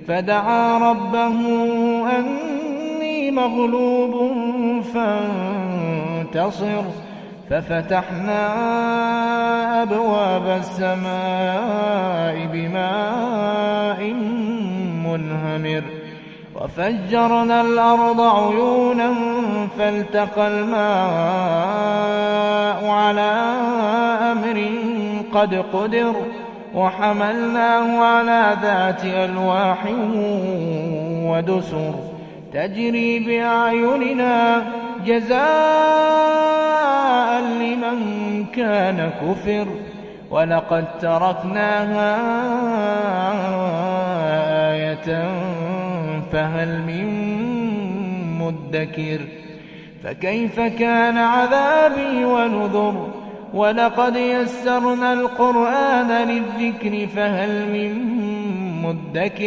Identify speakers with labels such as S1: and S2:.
S1: فدعا ربه أني مغلوب فانتصر ففتحنا أبواب السماء بماء منهمر وفجرنا الأرض عيونا فالتقى الماء على أمر قد قدر وحملناه على ذات ألواح ودسر تجري بأعيننا جزاء لمن كان كفر ولقد تركناها آية فهل من مدكر فكيف كان عذابي ونذر ولقد يسرنا القرآن للذكر فهل من مدكر